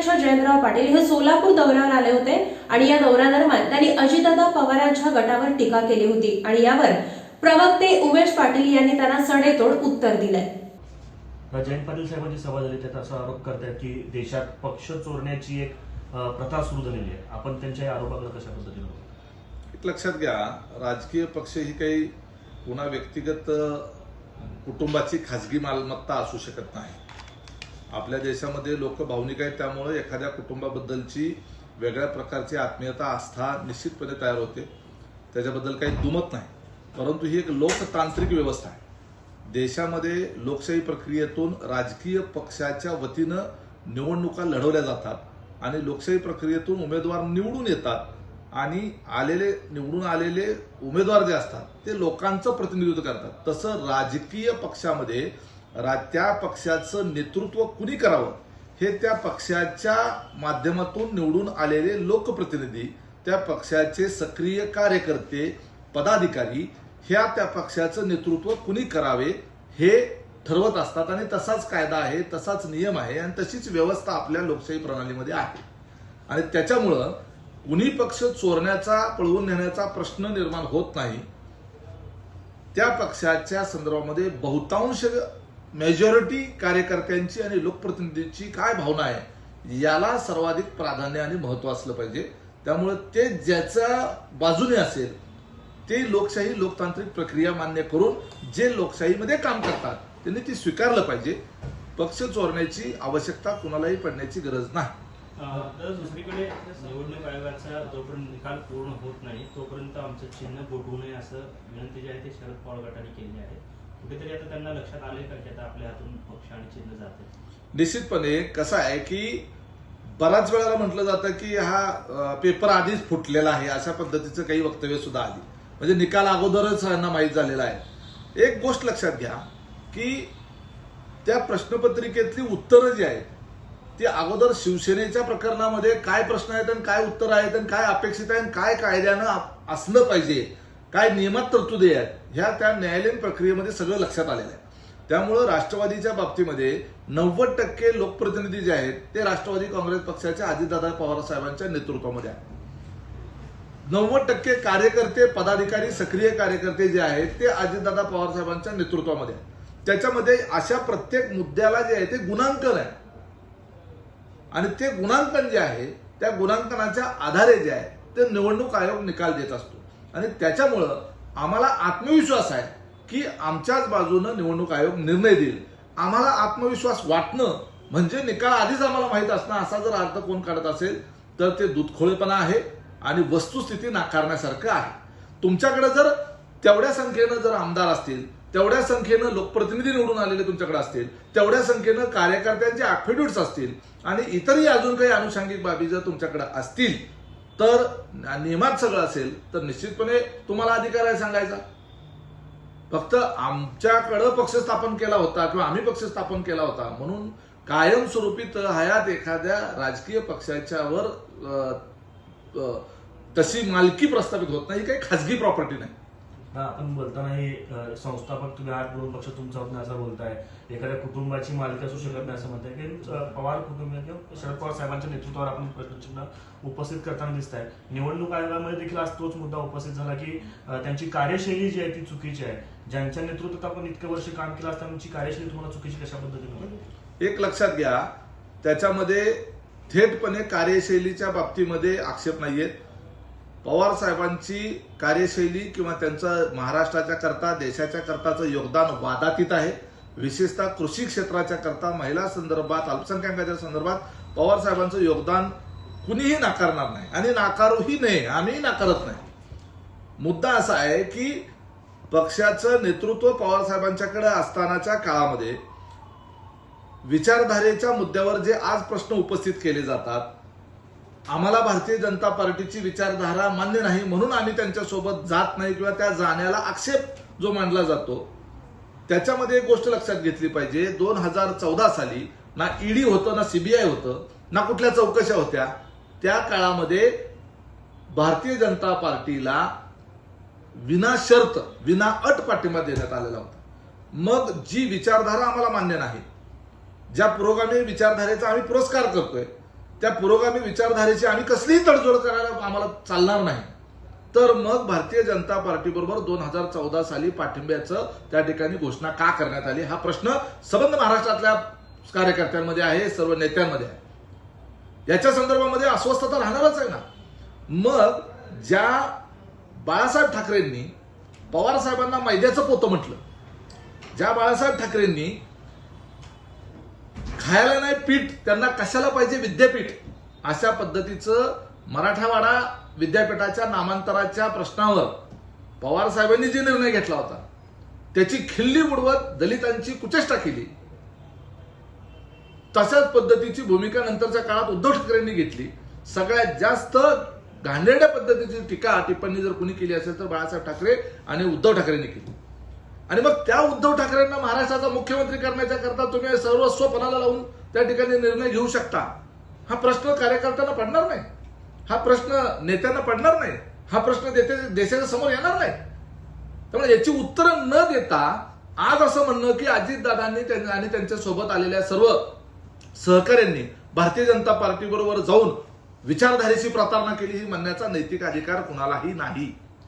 प्रदेशाध्यक्ष जयंतराव पाटील हे सोलापूर दौऱ्यावर आले होते आणि या दौऱ्यादरम्यान त्यांनी अजितदादा पवारांच्या गटावर टीका केली होती आणि यावर प्रवक्ते उमेश पाटील यांनी त्यांना सडेतोड उत्तर दिलंय. जयंत पाटील साहेबांची सभा झाली त्यात असा आरोप करतायत की देशात पक्ष चोरण्याची एक प्रथा सुरू झालेली आहे. आपण त्यांच्या या आरोपाकडे कशा पद्धतीने बघता? एक लक्षात घ्या, राजकीय पक्ष ही काही पुन्हा व्यक्तिगत कुटुंबाची खाजगी मालमत्ता असू शकत नाही. आपल्या देशामध्ये लोक भावनिक आहेत, त्यामुळे एखाद्या कुटुंबाबद्दलची वेगळ्या प्रकारची आत्मीयता आस्था निश्चितपणे तयार होते, त्याच्याबद्दल काही दुमत नाही. परंतु ही एक लोकतांत्रिक व्यवस्था आहे. देशामध्ये लोकशाही प्रक्रियेतून राजकीय पक्षाच्या वतीनं निवडणुका लढवल्या जातात आणि लोकशाही प्रक्रियेतून उमेदवार निवडून येतात आणि निवडून आलेले उमेदवार जे असतात ते लोकांचं प्रतिनिधित्व करतात. तसं राजकीय पक्षामध्ये त्या पक्षाचं नेतृत्व कुणी करावं हे त्या पक्षाच्या माध्यमातून निवडून आलेले लोकप्रतिनिधी, त्या पक्षाचे सक्रिय कार्यकर्ते, पदाधिकारी ह्या त्या पक्षाचं नेतृत्व कुणी करावे हे ठरवत असतात आणि तसाच कायदा आहे, तसाच नियम आहे आणि तशीच व्यवस्था आपल्या लोकशाही प्रणालीमध्ये आहे. आणि त्याच्यामुळं कुणी पक्ष चोरण्याचा, पळवून नेण्याचा प्रश्न निर्माण होत नाही. त्या पक्षाच्या संदर्भामध्ये बहुतांश मेजॉरिटी कार्यकर्त्यांची आणि लोकप्रतिनिधींची काय भावना आहे याला सर्वाधिक प्राधान्य आणि महत्व असलं पाहिजे. त्यामुळे ते ज्याच्या बाजूने असेल ते लोकशाही लोकतांत्रिक प्रक्रिया मान्य करून जे लोकशाहीमध्ये काम करतात त्यांनी ती स्वीकारलं पाहिजे. पक्ष चोरण्याची आवश्यकता कुणालाही पडण्याची गरज नाही. तर दुसरीकडे निवडणूक आयोगाचा जोपर्यंत निकाल पूर्ण होत नाही तोपर्यंत आमचं चिन्ह गोठवू नये असं विनंती जी आहे ते शरद पवार गटाने केली आहे. कुठेतरी आता त्यांना लक्षात आले का की आता आपल्या हातून पक्ष आणि चिन्ह जाते? निश्चितपणे कसं आहे की बऱ्याच वेळेला म्हटलं जातं की हा पेपर आधीच फुटलेला आहे, अशा पद्धतीचं काही वक्तव्य सुद्धा आली. म्हणजे निकाल अगोदरच यांना माहीत झालेला आहे. एक गोष्ट लक्षात घ्या की त्या प्रश्नपत्रिकेतली उत्तरं जी आहेत ती अगोदर शिवसेनेच्या प्रकरणामध्ये काय प्रश्न आहेत आणि काय उत्तर आहेत आणि काय अपेक्षित आहे आणि काय कायद्यानं असलं पाहिजे, काय नियमात तरतुदी आहेत, ह्या त्या न्यायालयीन प्रक्रियेमध्ये सगळं लक्षात आलेलं आहे. त्यामुळं राष्ट्रवादीच्या बाबतीमध्ये 90% लोकप्रतिनिधी जे आहेत ते राष्ट्रवादी काँग्रेस पक्षाच्या अजितदादा पवार साहेबांच्या नेतृत्वामध्ये आहेत. 90% कार्यकर्ते, पदाधिकारी, सक्रिय कार्यकर्ते जे आहेत ते अजितदादा पवार साहेबांच्या नेतृत्वामध्ये आहेत. त्याच्यामध्ये अशा प्रत्येक मुद्द्याला जे आहे ते गुणांकन आहे आणि ते गुणांकन जे आहे त्या गुणांकनाच्या आधारे जे आहे ते निवडणूक आयोग निकाल देत असतो आणि त्याच्यामुळं आम्हाला आत्मविश्वास आहे की आमच्याच बाजूनं निवडणूक आयोग निर्णय देईल. आम्हाला आत्मविश्वास वाटणं म्हणजे निकाल आधीच आम्हाला माहीत असणं असा जर अर्थ कोण काढत असेल तर ते दूधखोळेपणा आहे आणि वस्तुस्थिती नाकारण्यासारखं आहे. तुमच्याकडे जर तेवढ्या संख्येनं जर आमदार असतील, तेवढ्या संख्येनं लोकप्रतिनिधी निवडून आलेले तुमच्याकडे असतील, तेवढ्या संख्येनं कार्यकर्त्यांचे ॲफिडेव्हिट्स असतील आणि इतरही अजून काही अनुषंगिक बाबी जर तुमच्याकडे असतील तर नियमात सगळं असेल तर निश्चितपणे तुम्हाला अधिकार आहे सांगायचा. फक्त आमच्याकडं पक्ष स्थापन केला होता किंवा आम्ही पक्ष स्थापन केला होता म्हणून कायमस्वरूपी हयात एखाद्या राजकीय पक्षाच्यावर तशी मालकी प्रस्थापित होत नाही. काही खाजगी प्रॉपर्टी नाही. आपण बोलताना हे संस्थापक तुम्ही आठ म्हणून पक्ष तुमचा होत नाही असं बोलताय, एखाद्या कुटुंबाची मालकी असू शकत नाही असं म्हणताय की पवार कुटुंब किंवा शरद पवार साहेबांच्या नेतृत्वावर आपण प्रश्नचिन्ह उपस्थित करताना दिसत आहे. निवडणूक आयोगामध्ये देखील आज तोच मुद्दा उपस्थित झाला की त्यांची कार्यशैली जी आहे ती चुकीची आहे. ज्यांच्या नेतृत्वात आपण इतके वर्ष काम केलं असताना त्यांची कार्यशैली तुम्हाला चुकीची कशा पद्धतीने? एक लक्षात घ्या, त्याच्यामध्ये थेटपणे कार्यशैलीच्या बाबतीमध्ये आक्षेप नाहीयेत. पवार साहेबांची कार्यशैली किंवा त्यांचं महाराष्ट्राच्या करता, देशाच्या करताचं योगदान वादातीत आहे. विशेषतः कृषी क्षेत्राच्या करता, महिला संदर्भात, अल्पसंख्याकांच्या संदर्भात पवार साहेबांचं योगदान कुणीही नाकारणार नाही आणि नाकारूही नये, आम्ही नाकारत नाही. मुद्दा असा आहे की पक्षाचं नेतृत्व पवार साहेबांच्याकडे असतानाच्या काळामध्ये विचारधारेच्या मुद्द्यावर जे आज प्रश्न उपस्थित केले जातात, आम्हाला भारतीय जनता पार्टीची विचारधारा मान्य नाही म्हणून आम्ही त्यांच्यासोबत जात नाही किंवा त्या जाण्याला आक्षेप जो मानला जातो, त्याच्यामध्ये एक गोष्ट लक्षात घेतली पाहिजे. 2014 साली ना ईडी होतं, ना सीबीआय होतं, ना कुठल्या चौकशा होत्या. त्या काळामध्ये भारतीय जनता पार्टीला विनाशर्त, विनाअट पाठिंबा देण्यात आलेला होता. मग जी विचारधारा आम्हाला मान्य नाही, ज्या पुरोगामी विचारधारेचा आम्ही पुरस्कार करतोय त्या पुरोगामी विचारधारेची आम्ही कसलीही तडजोड करायला आम्हाला चालणार नाही, तर मग भारतीय जनता पार्टी बरोबर 2014 साली पाठिंब्याचं त्या ठिकाणी घोषणा का करण्यात आली, हा प्रश्न सबंध महाराष्ट्रातल्या कार्यकर्त्यांमध्ये आहे, सर्व नेत्यांमध्ये आहे. याच्या संदर्भामध्ये अस्वस्थता राहणारच आहे ना. मग ज्या बाळासाहेब ठाकरेंनी पवार साहेबांना मैद्याचं पोतं म्हटलं, ज्या बाळासाहेब ठाकरेंनी खायला नाही पीठ, त्यांना कशाला पाहिजे विद्यापीठ, अशा पद्धतीचं मराठवाडा विद्यापीठाच्या नामांतराच्या प्रश्नावर पवार साहेबांनी जे निर्णय घेतला होता त्याची खिल्ली उडवत दलितांची कुचेष्टा केली, तशाच पद्धतीची भूमिका नंतरच्या काळात उद्धव ठाकरेंनी घेतली. सगळ्यात जास्त घाणेरड्या पद्धतीची टीका टिप्पणी जर कुणी केली असेल तर बाळासाहेब ठाकरे आणि उद्धव ठाकरेंनी केली. आणि मग त्या उद्धव ठाकरेंना महाराष्ट्राचा मुख्यमंत्री करण्याच्या करता तुम्ही सर्वस्व पणाला लावून त्या ठिकाणी निर्णय घेऊ शकता, हा प्रश्न कार्यकर्त्यांना पडणार नाही, हा प्रश्न नेत्यांना पडणार नाही, हा प्रश्न देशाच्या समोर येणार नाही. त्यामुळे याची उत्तरं न देता आज असं म्हणणं की अजितदादांनी आणि त्यांच्या सोबत आलेल्या सर्व सहकाऱ्यांनी भारतीय जनता पार्टी बरोबर जाऊन विचारधारेची प्रतारणा केली, ही म्हणण्याचा नैतिक अधिकार कुणालाही नाही.